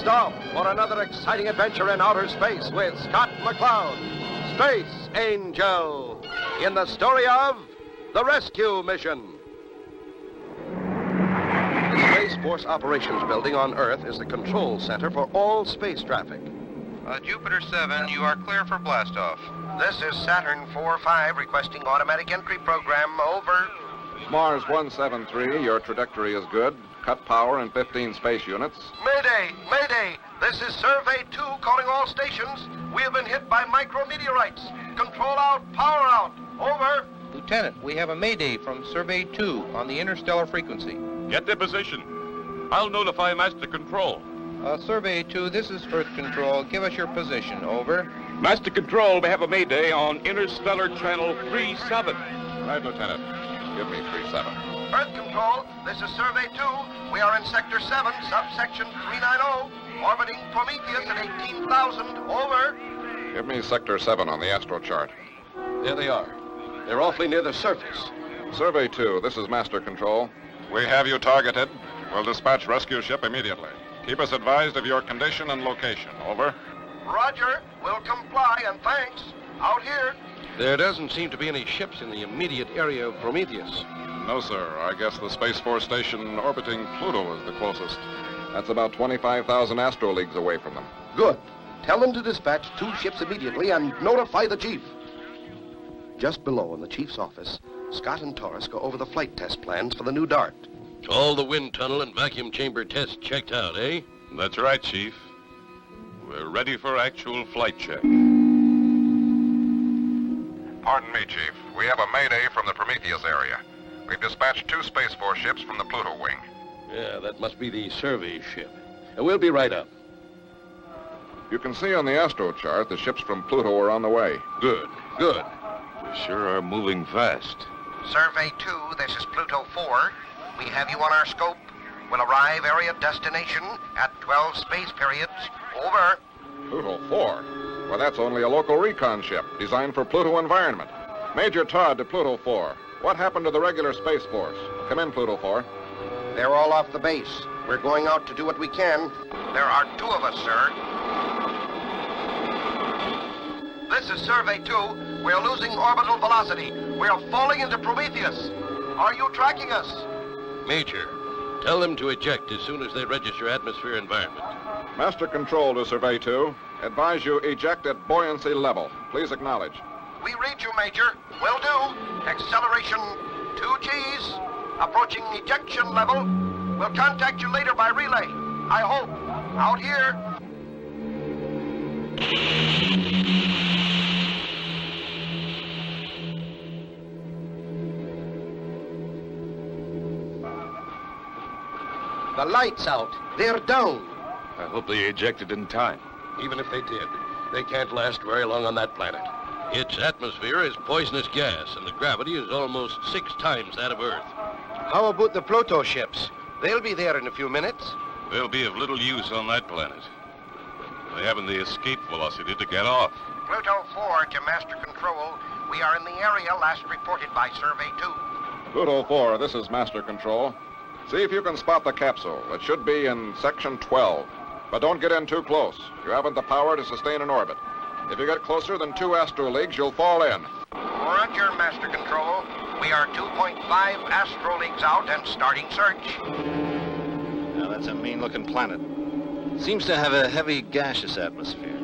Blast off for another exciting adventure in outer space with Scott McCloud, Space Angel, in the story of The Rescue Mission. The Space Force Operations Building on Earth is the control center for all space traffic. Jupiter 7, you are clear for blastoff. This is Saturn 4-5 requesting automatic entry program. Over. Mars 173, your trajectory is good. Cut power in 15 space units. Mayday! Mayday! This is Survey 2 calling all stations. We have been hit by micrometeorites. Control out, power out. Over. Lieutenant, we have a mayday from Survey 2 on the interstellar frequency. Get their position. I'll notify Master Control. Survey 2, this is Earth Control. Give us your position. Over. Master Control, we have a mayday on Interstellar Channel 37. Right, Lieutenant. Give me 37. Earth Control, this is Survey 2. We are in Sector 7, subsection 390, orbiting Prometheus at 18,000. Over. Give me Sector 7 on the astro chart. There they are. They're awfully near the surface. Survey 2, this is Master Control. We have you targeted. We'll dispatch rescue ship immediately. Keep us advised of your condition and location. Over. Roger. We'll comply, and thanks. Out here. There doesn't seem to be any ships in the immediate area of Prometheus. No, sir. I guess the Space Force station orbiting Pluto is the closest. That's about 25,000 astro leagues away from them. Good. Tell them to dispatch 2 ships immediately and notify the chief. Just below in the chief's office, Scott and Torres go over the flight test plans for the new DART. All the wind tunnel and vacuum chamber tests checked out, eh? That's right, Chief. We're ready for actual flight check. Pardon me, Chief. We have a mayday from the Prometheus area. We've dispatched 2 Space Force ships from the Pluto wing. Yeah, that must be the survey ship. We'll be right up. You can see on the astro chart the ships from Pluto are on the way. Good, good. We sure are moving fast. Survey 2, this is Pluto 4. We have you on our scope. We'll arrive area destination at 12 space periods. Over. Pluto 4? Well, that's only a local recon ship designed for Pluto environment. Major Todd to Pluto 4. What happened to the regular Space Force? Come in, Pluto 4. They're all off the base. We're going out to do what we can. There are 2 of us, sir. This is Survey 2. We're losing orbital velocity. We're falling into Prometheus. Are you tracking us? Major, tell them to eject as soon as they register atmosphere environment. Master Control to Survey 2. Advise you eject at buoyancy level. Please acknowledge. We read you, Major. Will do. Acceleration 2 Gs. Approaching ejection level. We'll contact you later by relay. I hope. Out here. The light's out. They're down. I hope they ejected in time. Even if they did, they can't last very long on that planet. Its atmosphere is poisonous gas, and the gravity is almost 6 times that of Earth. How about the Pluto ships? They'll be there in a few minutes. They'll be of little use on that planet. They haven't the escape velocity to get off. Pluto 4 to Master Control. We are in the area last reported by Survey 2. Pluto 4, this is Master Control. See if you can spot the capsule. It should be in Section 12. But don't get in too close. You haven't the power to sustain an orbit. If you get closer than 2 astro leagues, you'll fall in. Roger, Master Control. We are 2.5 astro leagues out and starting search. Now, that's a mean-looking planet. Seems to have a heavy gaseous atmosphere.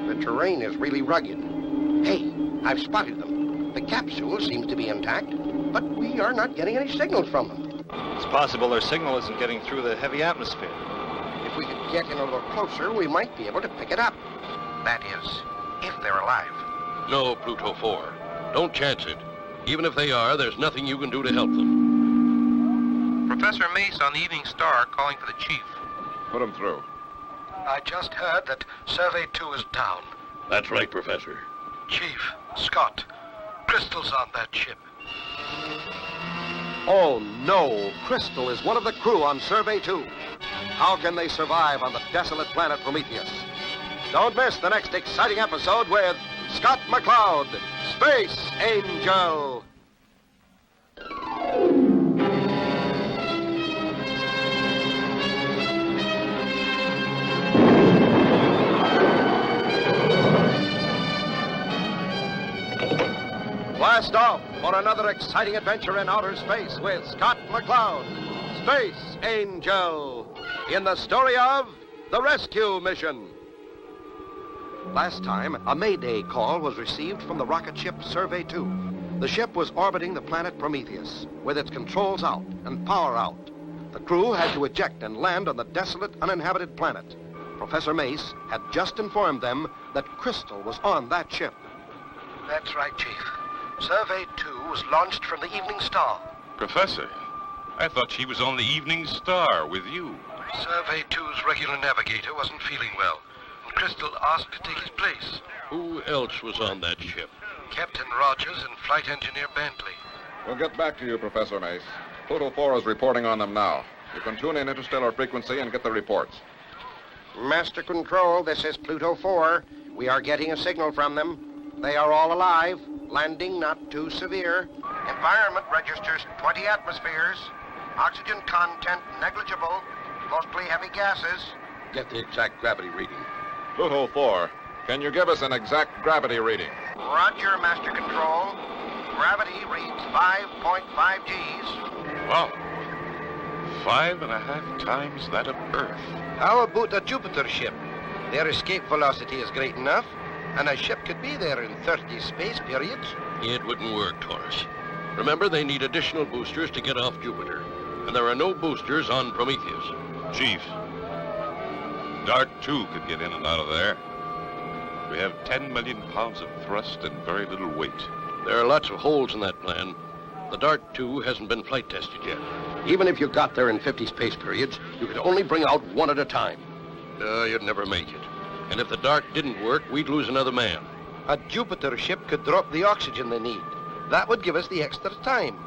The terrain is really rugged. Hey, I've spotted them. The capsule seems to be intact, but we are not getting any signals from them. It's possible their signal isn't getting through the heavy atmosphere. If we could get in a little closer, we might be able to pick it up. That is, if they're alive. No, Pluto 4. Don't chance it. Even if they are, there's nothing you can do to help them. Professor Mace on the Evening Star calling for the chief. Put him through. I just heard that Survey 2 is down. That's right, Professor. Chief, Scott, Crystal's on that ship. Oh, no. Crystal is one of the crew on Survey 2. How can they survive on the desolate planet Prometheus? Don't miss the next exciting episode with Scott McCloud, Space Angel. Blast off for another exciting adventure in outer space with Scott McCloud, Space Angel, in the story of The Rescue Mission. Last time, a Mayday call was received from the rocket ship Survey 2. The ship was orbiting the planet Prometheus, with its controls out and power out. The crew had to eject and land on the desolate, uninhabited planet. Professor Mace had just informed them that Crystal was on that ship. That's right, Chief. Survey 2 was launched from the Evening Star. Professor, I thought she was on the Evening Star with you. Survey 2's regular navigator wasn't feeling well, and Crystal asked to take his place. Who else was on that ship? Captain Rogers and Flight Engineer Bentley. We'll get back to you, Professor Mace. Pluto 4 is reporting on them now. You can tune in interstellar frequency and get the reports. Master Control, this is Pluto 4. We are getting a signal from them. They are all alive. Landing not too severe. Environment registers 20 atmospheres. Oxygen content negligible. Mostly heavy gases. Get the exact gravity reading. Pluto 4, can you give us an exact gravity reading? Roger, Master Control. Gravity reads 5.5 Gs. Wow. 5.5 times that of Earth. How about a Jupiter ship? Their escape velocity is great enough, and a ship could be there in 30 space periods. It wouldn't work, Taurus. Remember, they need additional boosters to get off Jupiter, and there are no boosters on Prometheus. Chief, Dart 2 could get in and out of there. We have 10 million pounds of thrust and very little weight. There are lots of holes in that plan. The Dart 2 hasn't been flight tested yet. Even if you got there in 50 space periods, you could only bring out one at a time. You'd never make it. And if the Dart didn't work, we'd lose another man. A Jupiter ship could drop the oxygen they need. That would give us the extra time.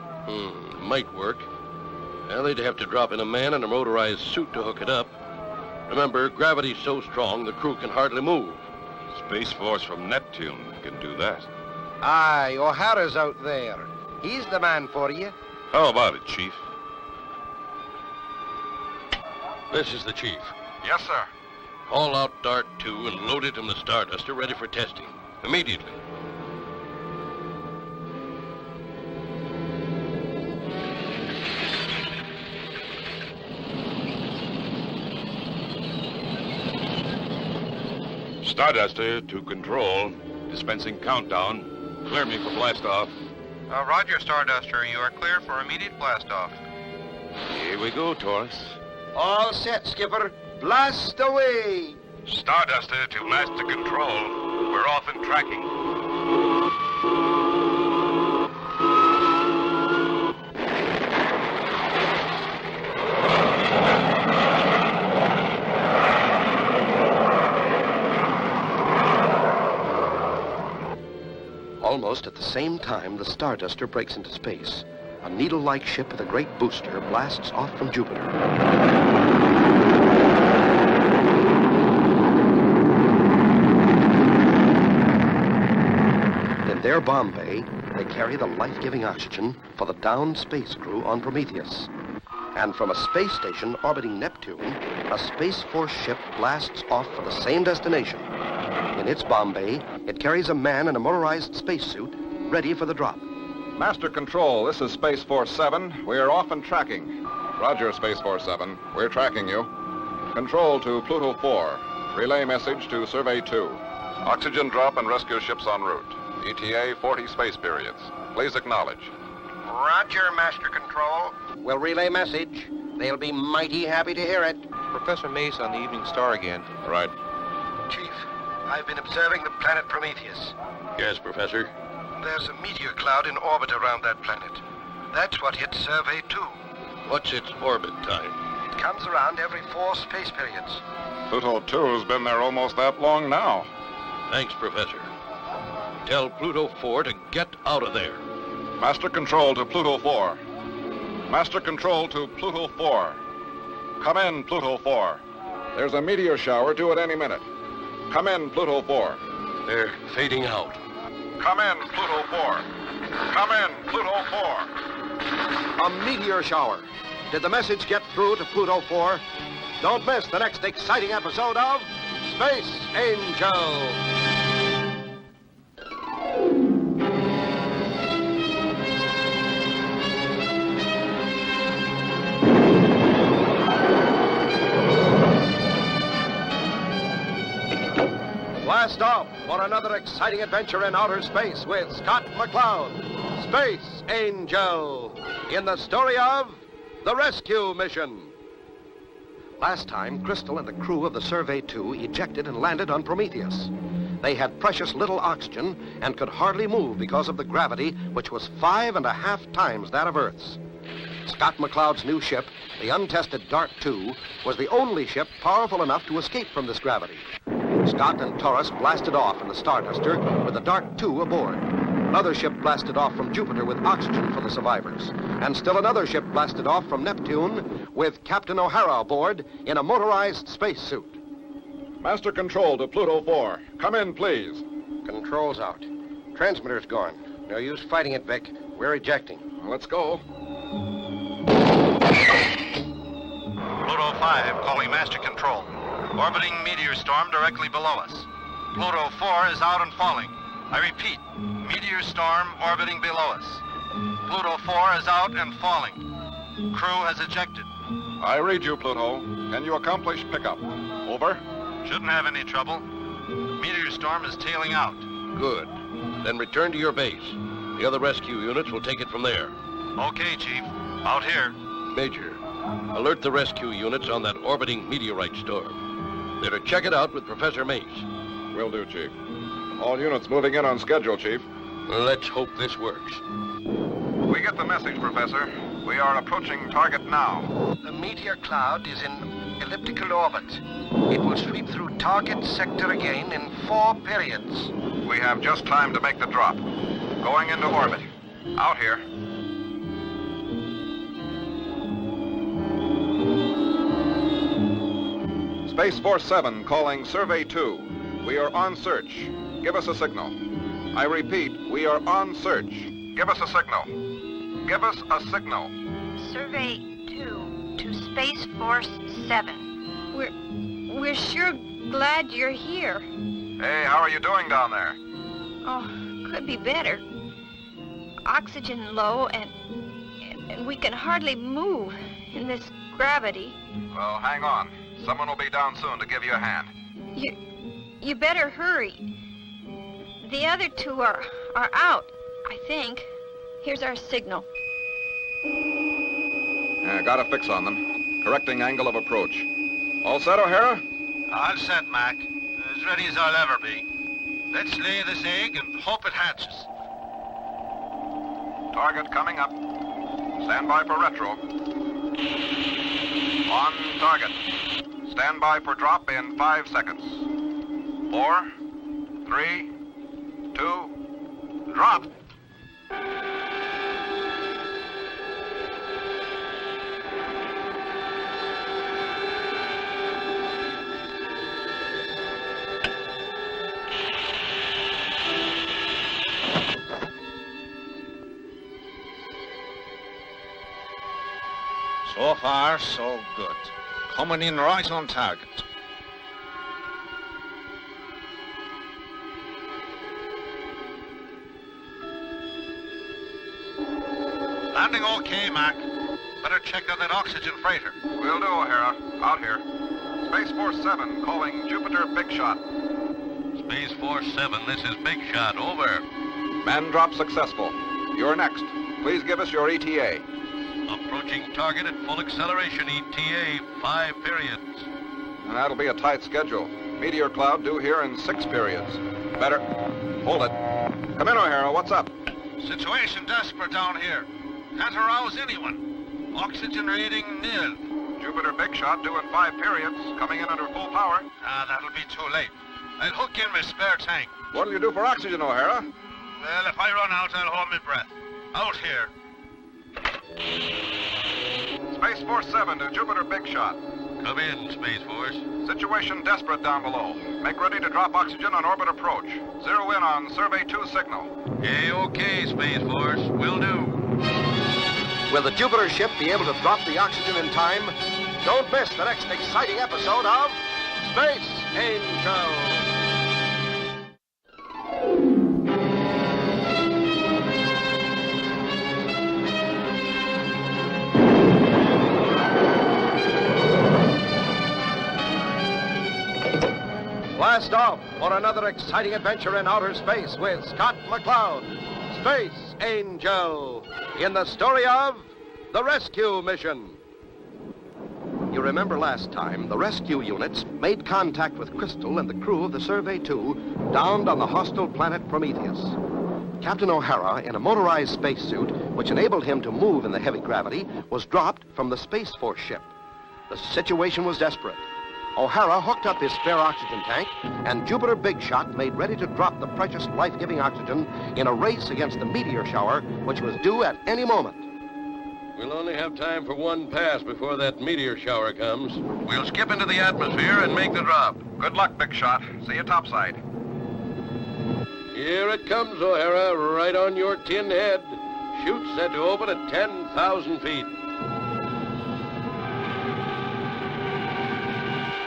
Might work. Well, they'd have to drop in a man in a motorized suit to hook it up. Remember, gravity's so strong, the crew can hardly move. Space Force from Neptune can do that. Aye, O'Hara's out there. He's the man for you. How about it, Chief? This is the chief. Yes, sir. Haul out Dart 2 and load it in the Starduster ready for testing. Immediately. Starduster to Control. Dispensing countdown. Clear me for blastoff. Roger, Starduster. You are clear for immediate blastoff. Here we go, Taurus. All set, Skipper. Blast away! Starduster to Master Control. We're off and tracking. Almost at the same time, the Starduster breaks into space. A needle-like ship with a great booster blasts off from Jupiter. In their bomb bay, they carry the life-giving oxygen for the downed space crew on Prometheus. And from a space station orbiting Neptune, a Space Force ship blasts off for the same destination. In its bomb bay, it carries a man in a motorized spacesuit, ready for the drop. Master Control, this is Space Force 7. We're off and tracking. Roger, Space Force 7. We're tracking you. Control to Pluto 4. Relay message to Survey 2. Oxygen drop and rescue ships en route. ETA 40 space periods. Please acknowledge. Roger, Master Control. We'll relay message. They'll be mighty happy to hear it. Professor Mace on the Evening Star again. Right. Chief, I've been observing the planet Prometheus. Yes, Professor. There's a meteor cloud in orbit around that planet. That's what hit Survey 2. What's its orbit time? It comes around every 4 space periods. Pluto 2's been there almost that long now. Thanks, Professor. Tell Pluto 4 to get out of there. Master Control to Pluto 4. Master Control to Pluto 4. Come in, Pluto 4. There's a meteor shower due at any minute. Come in, Pluto 4. They're fading out. Come in, Pluto 4. Come in, Pluto 4. A meteor shower. Did the message get through to Pluto 4? Don't miss the next exciting episode of Space Angel. Blast off for another exciting adventure in outer space with Scott McCloud, Space Angel, in the story of The Rescue Mission. Last time, Crystal and the crew of the Survey 2 ejected and landed on Prometheus. They had precious little oxygen and could hardly move because of the gravity, which was 5.5 times that of Earth's. Scott McCloud's new ship, the untested Dart 2, was the only ship powerful enough to escape from this gravity. Scott and Taurus blasted off in the Starduster with the Dart 2 aboard. Another ship blasted off from Jupiter with oxygen for the survivors. And still another ship blasted off from Neptune with Captain O'Hara aboard in a motorized spacesuit. Master Control to Pluto 4. Come in, please. Control's out. Transmitter's gone. No use fighting it, Vic. We're ejecting. Let's go. Pluto 5, calling Master Control. Orbiting meteor storm directly below us. Pluto 4 is out and falling. I repeat, meteor storm orbiting below us. Pluto 4 is out and falling. Crew has ejected. I read you, Pluto. Can you accomplish pickup? Over. Shouldn't have any trouble. Meteor storm is tailing out. Good. Then return to your base. The other rescue units will take it from there. Okay, Chief. Out here. Major, alert the rescue units on that orbiting meteorite storm. They're to check it out with Professor Mace. Will do, Chief. All units moving in on schedule, Chief. Let's hope this works. We get the message, Professor. We are approaching target now. The meteor cloud is in elliptical orbit. It will sweep through target sector again in 4 periods. We have just time to make the drop. Going into orbit. Out here. Space Force 7 calling Survey 2. We are on search. Give us a signal. I repeat, we are on search. Give us a signal. Give us a signal. Survey 2 to Space Force 7. We're sure glad you're here. Hey, how are you doing down there? Oh, could be better. Oxygen low and we can hardly move in this gravity. Well, hang on. Someone will be down soon to give you a hand. You better hurry. The other 2 are out, I think. Here's our signal. Yeah, got a fix on them. Correcting angle of approach. All set, O'Hara? All set, Mac. As ready as I'll ever be. Let's lay this egg and hope it hatches. Target coming up. Stand by for retro. On target. Stand by for drop in 5 seconds. 4, 3, 2, drop. So far, so good. Coming in right on target. Landing okay, Mac. Better check on that oxygen freighter. Will do, O'Hara. Out here. Space Force 7 calling Jupiter Big Shot. Space Force 7, this is Big Shot. Over. Man drop successful. You're next. Please give us your ETA. Approaching target at full acceleration, ETA, 5 periods. And that'll be a tight schedule. Meteor cloud due here in 6 periods. Better. Hold it. Come in, O'Hara. What's up? Situation desperate down here. Can't arouse anyone. Oxygen rating nil. Jupiter Big Shot due in 5 periods. Coming in under full power. That'll be too late. I'll hook in my spare tank. What'll you do for oxygen, O'Hara? Well, if I run out, I'll hold my breath. Out here. Space Force 7 to Jupiter Big Shot. Come in, Space Force. Situation desperate down below. Make ready to drop oxygen on orbit approach. Zero in on Survey 2 signal. Okay, Space Force. Will do. Will the Jupiter ship be able to drop the oxygen in time? Don't miss the next exciting episode of Space Angel. Blast off for another exciting adventure in outer space with Scott McCloud, Space Angel, in the story of The Rescue Mission. You remember last time, the rescue units made contact with Crystal and the crew of the Survey 2 downed on the hostile planet Prometheus. Captain O'Hara, in a motorized spacesuit, which enabled him to move in the heavy gravity, was dropped from the Space Force ship. The situation was desperate. O'Hara hooked up his spare oxygen tank, and Jupiter Big Shot made ready to drop the precious life-giving oxygen in a race against the meteor shower, which was due at any moment. We'll only have time for one pass before that meteor shower comes. We'll skip into the atmosphere and make the drop. Good luck, Big Shot. See you topside. Here it comes, O'Hara, right on your tin head. Chute set to open at 10,000 feet.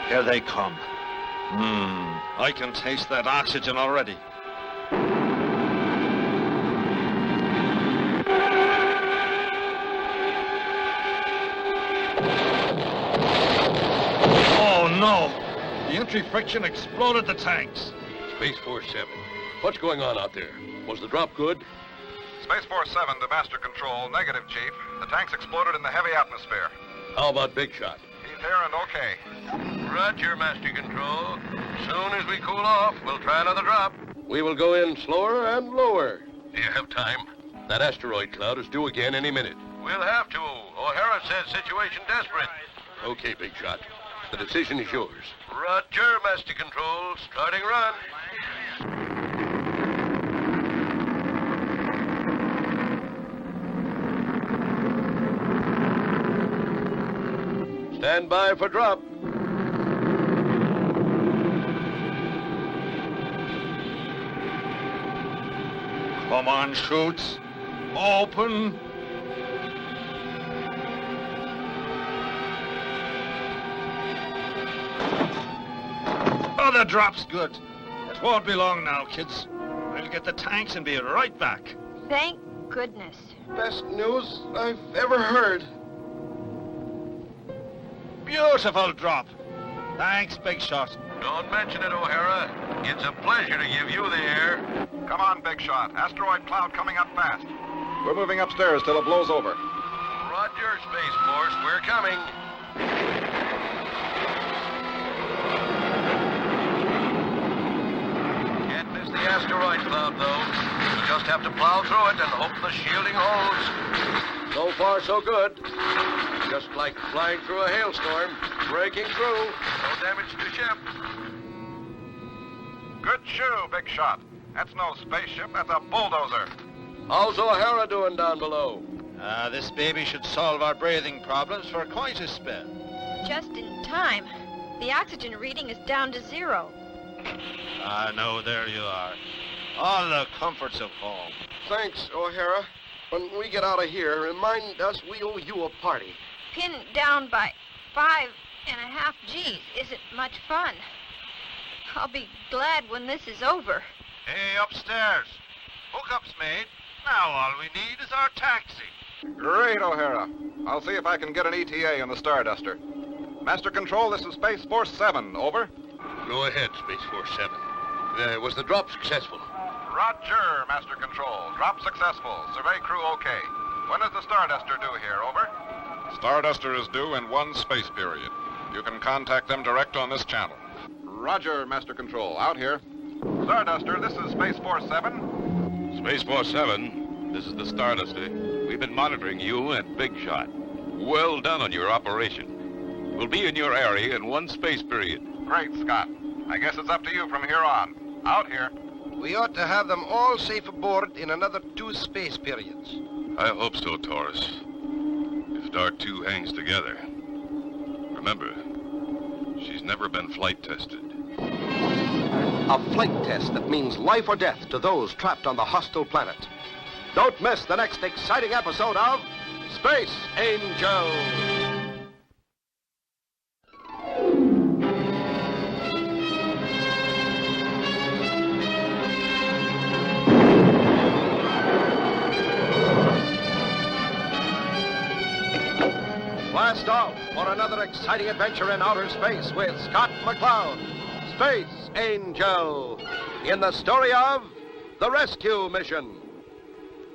Here they come. I can taste that oxygen already. Oh, no! The entry friction exploded the tanks. Space Force 7. What's going on out there? Was the drop good? Space Force 7 to Master Control. Negative, Chief. The tanks exploded in the heavy atmosphere. How about Big Shot? He's here and okay. Roger, Master Control. Soon as we cool off, we'll try another drop. We will go in slower and lower. Do you have time? That asteroid cloud is due again any minute. We'll have to. O'Hara says situation desperate. Okay, Big Shot. The decision is yours. Roger, Master Control. Starting run. Stand by for drop. Come on, chutes. Open. Oh, the drop's good. It won't be long now, kids. We'll get the tanks and be right back. Thank goodness. Best news I've ever heard. Beautiful drop. Thanks, Big Shot. Don't mention it, O'Hara. It's a pleasure to give you the air. Come on, Big Shot. Asteroid cloud coming up fast. We're moving upstairs till it blows over. Roger, Space Force. We're coming. Can't miss the asteroid cloud, though. We'll just have to plow through it and hope the shielding holds. So far, so good. Just like flying through a hailstorm. Breaking through. No damage to ship. Good shoe, Big Shot. That's no spaceship, that's a bulldozer. How's O'Hara doing down below? This baby should solve our breathing problems for quite a spell. Just in time. The oxygen reading is down to 0. No, there you are. All the comforts of home. Thanks, O'Hara. When we get out of here, remind us we owe you a party. Pinned down by 5.5 Gs isn't much fun. I'll be glad when this is over. Hey, upstairs. Hookup's made. Now all we need is our taxi. Great, O'Hara. I'll see if I can get an ETA on the Starduster. Master Control, this is Space Force 7. Over. Go ahead, Space Force 7. Was the drop successful? Roger, Master Control. Drop successful. Survey crew okay. When is the Starduster due here? Over. Starduster is due in 1 space period. You can contact them direct on this channel. Roger, Master Control. Out here. Starduster, this is Space Force 7. Space Force 7, this is the Starduster. We've been monitoring you and Big Shot. Well done on your operation. We'll be in your area in 1 space period. Great, Scott. I guess it's up to you from here on. Out here. We ought to have them all safe aboard in another 2 space periods. I hope so, Taurus. If Dart 2 hangs together. Remember, she's never been flight tested. A flight test that means life or death to those trapped on the hostile planet. Don't miss the next exciting episode of Space Angel. Blast off for another exciting adventure in outer space with Scott McCloud, Space Angel, in the story of the rescue mission.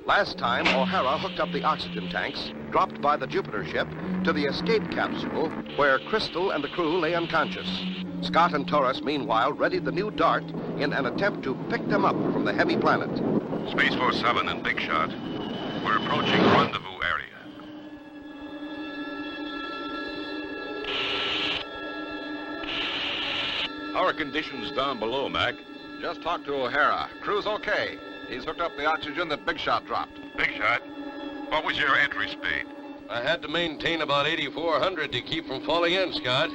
Last time, O'Hara hooked up the oxygen tanks dropped by the Jupiter ship to the escape capsule where Crystal and the crew lay unconscious. Scott and Torres, meanwhile, readied the new dart in an attempt to pick them up from the heavy planet. Space Force 7 and Big Shot. We're approaching rendezvous area. How are conditions down below, Mac? Just talked to O'Hara. Crew's okay. He's hooked up the oxygen that Big Shot dropped. Big Shot, what was your entry speed? I had to maintain about 8,400 to keep from falling in, Scott.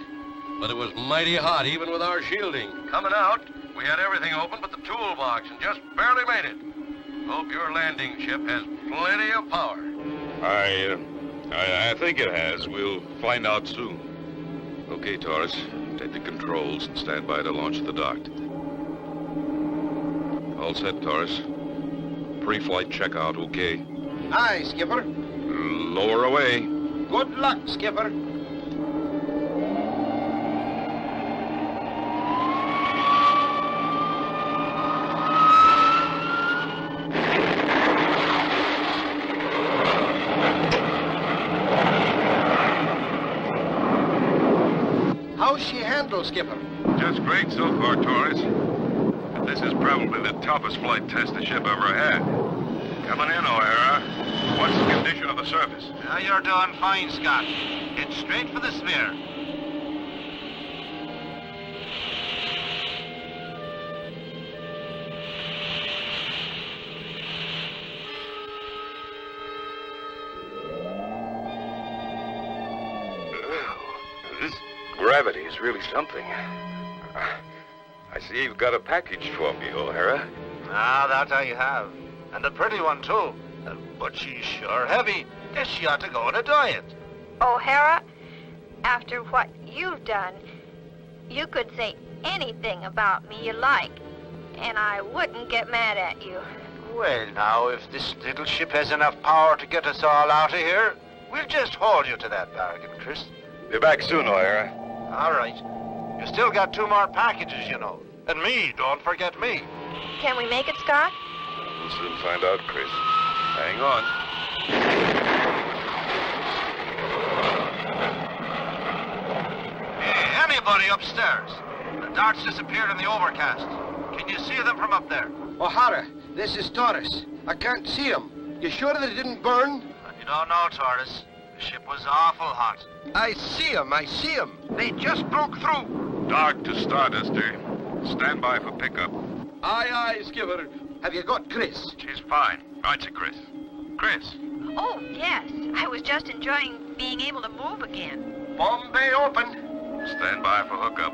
But it was mighty hot, even with our shielding. Coming out, we had everything open but the toolbox and just barely made it. Hope your landing ship has plenty of power. I think it has. We'll find out soon. Okay, Torres, take the controls and stand by to launch the dart. All set, Torres. Pre-flight checkout, okay? Aye, Skipper. Lower away. Good luck, Skipper. How's she handled, Skipper? Just great so far, Torres. But this is probably the toughest flight test the ship ever had. Coming in, O'Hara. What's the condition of the surface? You're doing fine, Scott. Head straight for the sphere. This gravity is really something. I see you've got a package for me, O'Hara. Ah, that I have. And a pretty one, too. But she's sure heavy. Guess she ought to go on a diet. O'Hara, after what you've done, you could say anything about me you like, and I wouldn't get mad at you. Well, now, if this little ship has enough power to get us all out of here, we'll just hold you to that bargain, Chris. Be back soon, O'Hara. All right. You still got 2 more packages, you know. And me, don't forget me. Can we make it, Scott? We'll soon find out, Chris. Hang on. Hey, anybody upstairs? The darts disappeared in the overcast. Can you see them from up there? O'Hara, this is Torres. I can't see them. You sure that it didn't burn? You don't know, Torres. The ship was awful hot. I see them. They just broke through. Dark to Starduster. Stand by for pickup. Aye, Skipper. Have you got Chris? She's fine. Right, sir, Chris. Chris. Oh, yes. I was just enjoying being able to move again. Bomb bay open. Stand by for hookup.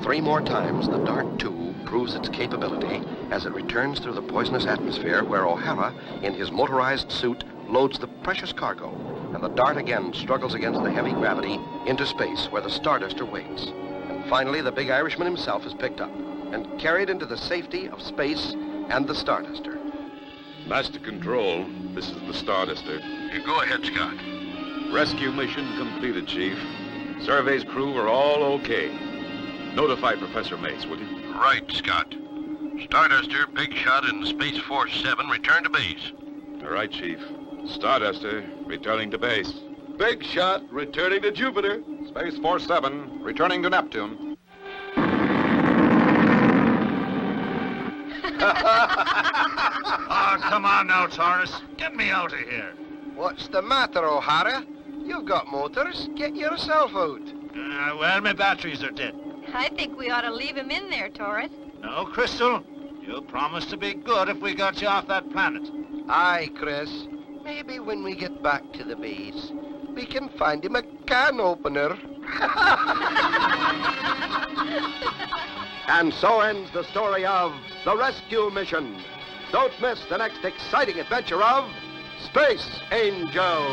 3 more times, the Dart II proves its capability as it returns through the poisonous atmosphere where O'Hara, in his motorized suit, loads the precious cargo, and the Dart again struggles against the heavy gravity into space where the Starduster waits. And finally, the big Irishman himself is picked up and carried into the safety of space and the Starduster. Master Control, this is the Starduster. You go ahead, Scott. Rescue mission completed, Chief. Survey's crew are all okay. Notify Professor Mace, will you? Right, Scott. Starduster, Big Shot, and Space Force 7 return to base. All right, Chief. Starduster, returning to base. Big Shot returning to Jupiter. Space Force 7, returning to Neptune. Oh, come on now, Torres. Get me out of here. What's the matter, O'Hara? You've got motors. Get yourself out. Well, my batteries are dead. I think we ought to leave him in there, Torres. No, Crystal. You promised to be good if we got you off that planet. Aye, Chris. Maybe when we get back to the base, we can find him a can opener. And so ends the story of the rescue mission. Don't miss the next exciting adventure of Space Angel.